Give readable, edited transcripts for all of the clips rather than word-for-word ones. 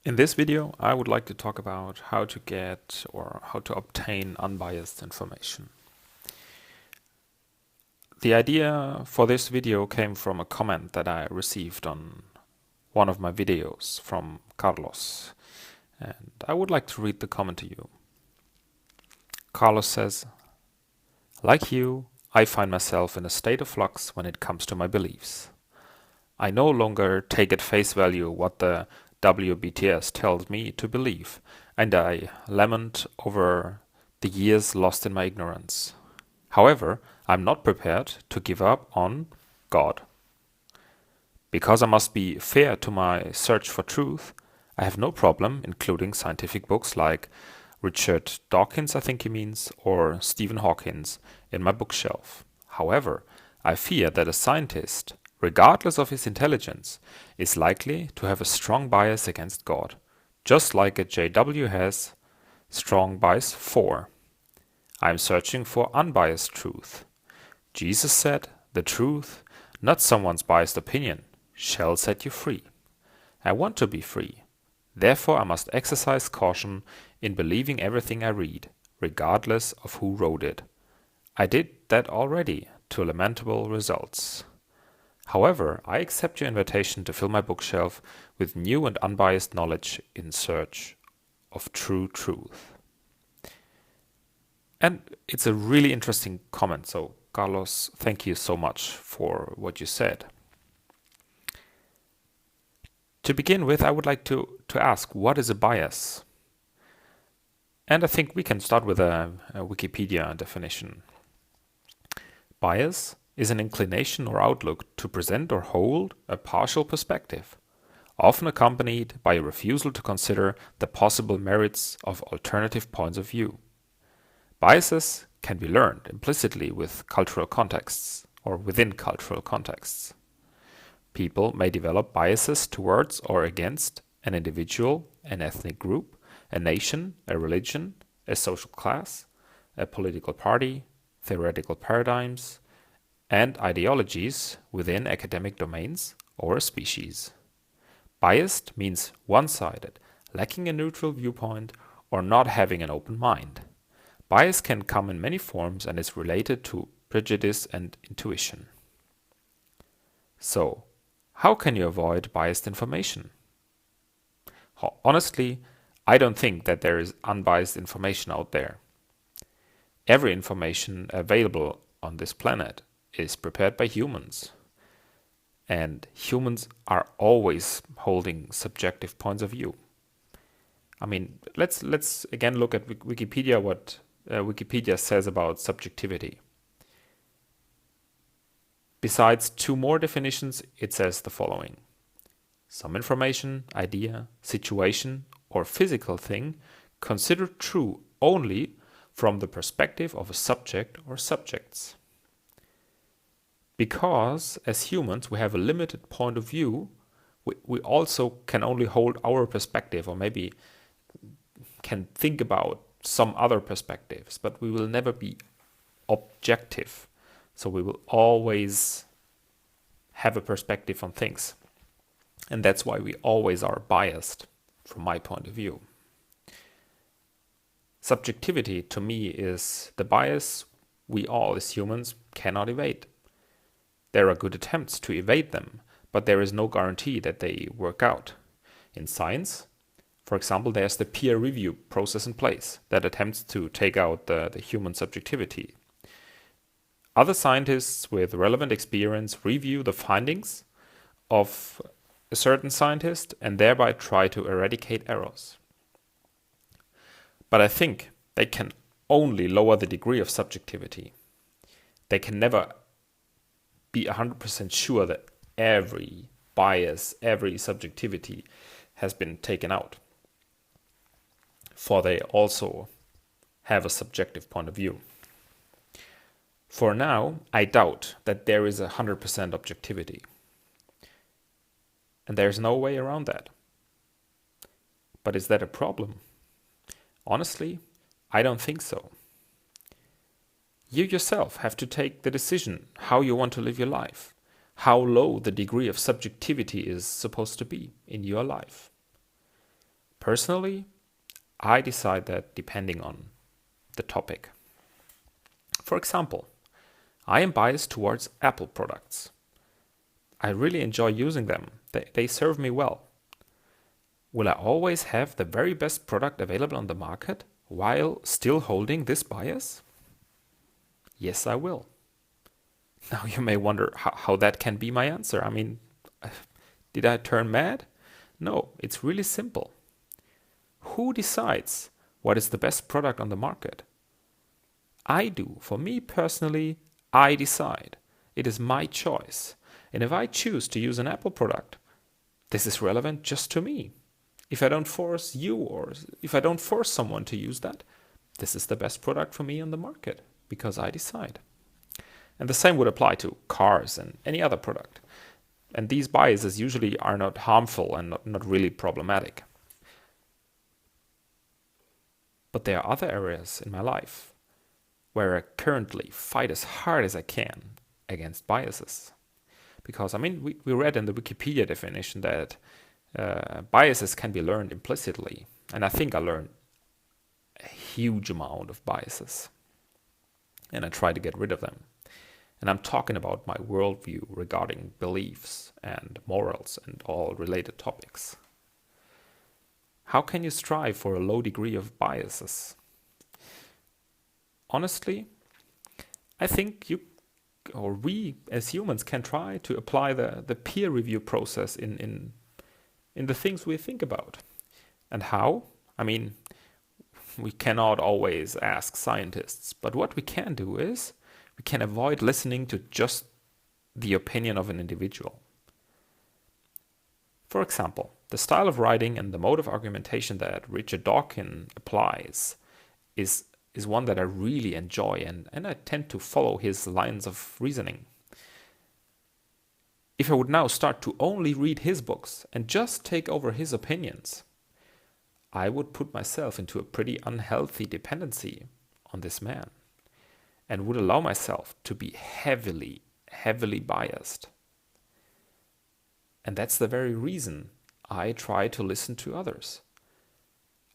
In this video, I would like to talk about how to get or how to obtain unbiased information. The idea for this video came from a comment that I received on one of my videos from Carlos, and I would like to read the comment to you. Carlos says, "Like you, I find myself in a state of flux when it comes to my beliefs. I no longer take at face value what the WBTS tells me to believe, and I lament over the years lost in my ignorance. However, I'm not prepared to give up on God. Because I must be fair to my search for truth, I have no problem including scientific books like Richard Dawkins, I think he means, or Stephen Hawkins in my bookshelf. However, I fear that a scientist, regardless of his intelligence, is likely to have a strong bias against God, just like a JW has strong bias for. I am searching for unbiased truth. Jesus said, the truth, not someone's biased opinion, shall set you free. I want to be free. Therefore, I must exercise caution in believing everything I read, regardless of who wrote it. I did that already, to lamentable results. However, I accept your invitation to fill my bookshelf with new and unbiased knowledge in search of true truth." And it's a really interesting comment. So, Carlos, thank you so much for what you said. To begin with, I would like to ask, what is a bias? And I think we can start with a Wikipedia definition. Bias is an inclination or outlook to present or hold a partial perspective, often accompanied by a refusal to consider the possible merits of alternative points of view. Biases can be learned implicitly with cultural contexts or within cultural contexts. People may develop biases towards or against an individual, an ethnic group, a nation, a religion, a social class, a political party, theoretical paradigms, and ideologies within academic domains or a species. Biased means one-sided, lacking a neutral viewpoint, or not having an open mind. Bias can come in many forms and is related to prejudice and intuition. So, how can you avoid biased information? Honestly, I don't think that there is unbiased information out there. Every information available on this planet is prepared by humans. And humans are always holding subjective points of view. I mean, let's again look at Wikipedia, what Wikipedia says about subjectivity. Besides two more definitions, it says the following. Some information, idea, situation, or physical thing considered true only from the perspective of a subject or subjects. Because as humans we have a limited point of view, we also can only hold our perspective, or maybe can think about some other perspectives, but we will never be objective. So we will always have a perspective on things. And that's why we always are biased, from my point of view. Subjectivity, to me, is the bias we all, as humans, cannot evade. There are good attempts to evade them, but there is no guarantee that they work out. In science, for example, there's the peer review process in place that attempts to take out the human subjectivity. Other scientists with relevant experience review the findings of a certain scientist and thereby try to eradicate errors. But I think they can only lower the degree of subjectivity. They can never be 100% sure that every bias, every subjectivity has been taken out, for they also have a subjective point of view. For now, I doubt that there is 100% objectivity. And there's no way around that. But is that a problem? Honestly, I don't think so. You yourself have to take the decision how you want to live your life, how low the degree of subjectivity is supposed to be in your life. Personally, I decide that depending on the topic. For example, I am biased towards Apple products. I really enjoy using them. They serve me well. Will I always have the very best product available on the market while still holding this bias? Yes, I will. Now you may wonder how that can be my answer. I mean, did I turn mad? No, it's really simple. Who decides what is the best product on the market? I do. For me personally, I decide. It is my choice. And if I choose to use an Apple product, this is relevant just to me. If I don't force you or if I don't force someone to use that, this is the best product for me on the market because I decide. And the same would apply to cars and any other product. And these biases usually are not harmful and not really problematic. But there are other areas in my life where I currently fight as hard as I can against biases. Because, I mean, we read in the Wikipedia definition that biases can be learned implicitly. And I think I learned a huge amount of biases. And I try to get rid of them. And I'm talking about my worldview regarding beliefs and morals and all related topics. How can you strive for a low degree of biases? Honestly, I think we as humans can try to apply the peer review process in the things we think about. And how? I mean, we cannot always ask scientists, but what we can do is we can avoid listening to just the opinion of an individual. For example, the style of writing and the mode of argumentation that Richard Dawkins applies is one that I really enjoy, and I tend to follow his lines of reasoning. If I would now start to only read his books and just take over his opinions, I would put myself into a pretty unhealthy dependency on this man and would allow myself to be heavily, heavily biased. And that's the very reason I try to listen to others.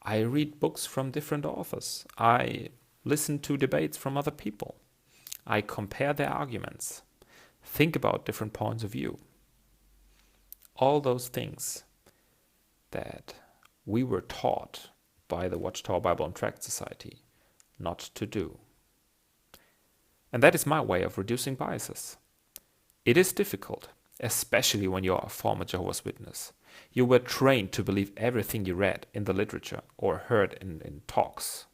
I read books from different authors. I listen to debates from other people. I compare their arguments. Think about different points of view. All those things that we were taught by the Watchtower Bible and Tract Society not to do. And that is my way of reducing biases. It is difficult, especially when you are a former Jehovah's Witness. You were trained to believe everything you read in the literature or heard in talks.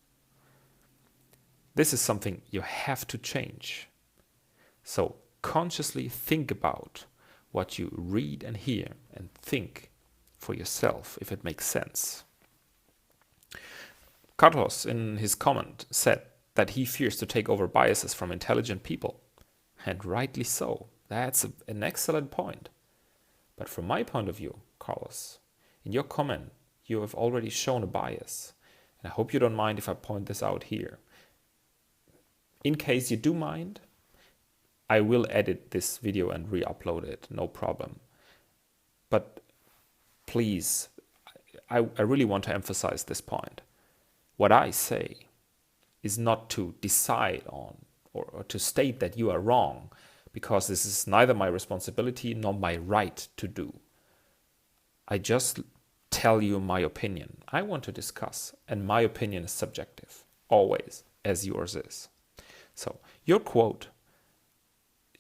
This is something you have to change. So consciously think about what you read and hear and think for yourself if it makes sense. Carlos, in his comment, said that he fears to take over biases from intelligent people. And rightly so. That's an excellent point. But from my point of view, Carlos, in your comment, you have already shown a bias. And I hope you don't mind if I point this out here. In case you do mind, I will edit this video and re-upload it, no problem. But please, I really want to emphasize this point. What I say is not to decide on or to state that you are wrong, because this is neither my responsibility nor my right to do. I just tell you my opinion. I want to discuss, and my opinion is subjective, always, as yours is. So, your quote,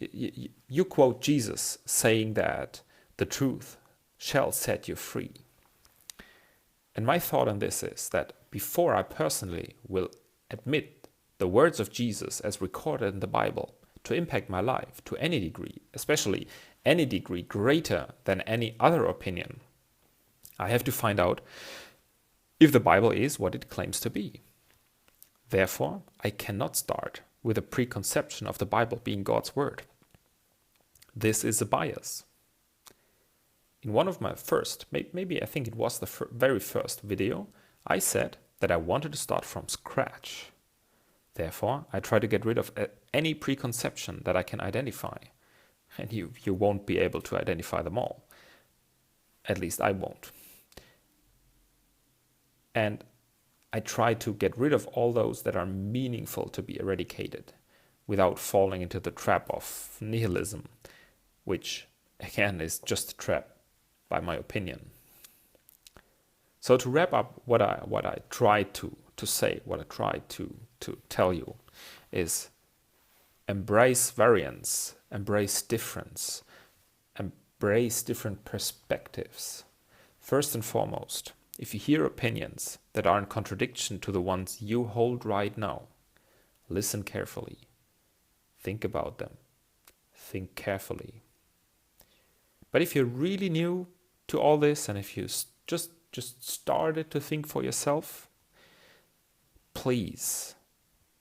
you quote Jesus saying that the truth shall set you free. And my thought on this is that before I personally will admit the words of Jesus as recorded in the Bible to impact my life to any degree, especially any degree greater than any other opinion, I have to find out if the Bible is what it claims to be. Therefore, I cannot start with a preconception of the Bible being God's word. This is a bias. In one of my first, maybe I think it was the very first video, I said that I wanted to start from scratch. Therefore, I try to get rid of any preconception that I can identify. And you won't be able to identify them all. At least I won't. And I try to get rid of all those that are meaningful to be eradicated without falling into the trap of nihilism, which again is just a trap by my opinion. So to wrap up, what I tried to say, what I tried to tell you is embrace variance, embrace difference, embrace different perspectives. First and foremost, if you hear opinions that are in contradiction to the ones you hold right now, listen carefully. Think about them. Think carefully. But if you're really new to all this, and if you just started to think for yourself, please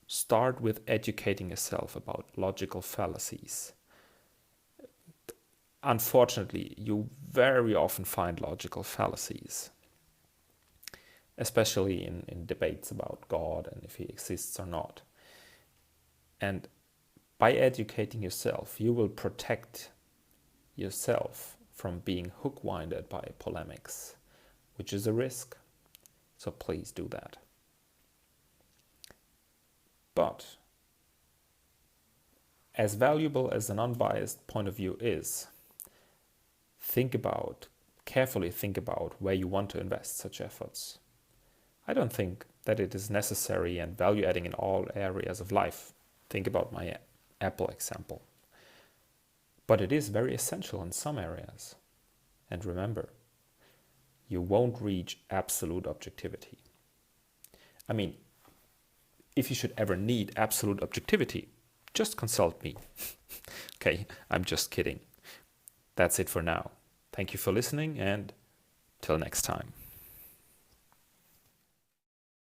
start with educating yourself about logical fallacies. Unfortunately, you very often find logical fallacies, especially in debates about God and if he exists or not. And by educating yourself, you will protect yourself from being hook-winded by polemics, which is a risk. So please do that. But as valuable as an unbiased point of view is, carefully think about where you want to invest such efforts. I don't think that it is necessary and value-adding in all areas of life. Think about my Apple example. But it is very essential in some areas. And remember, you won't reach absolute objectivity. I mean, if you should ever need absolute objectivity, just consult me. Okay, I'm just kidding. That's it for now. Thank you for listening, and till next time.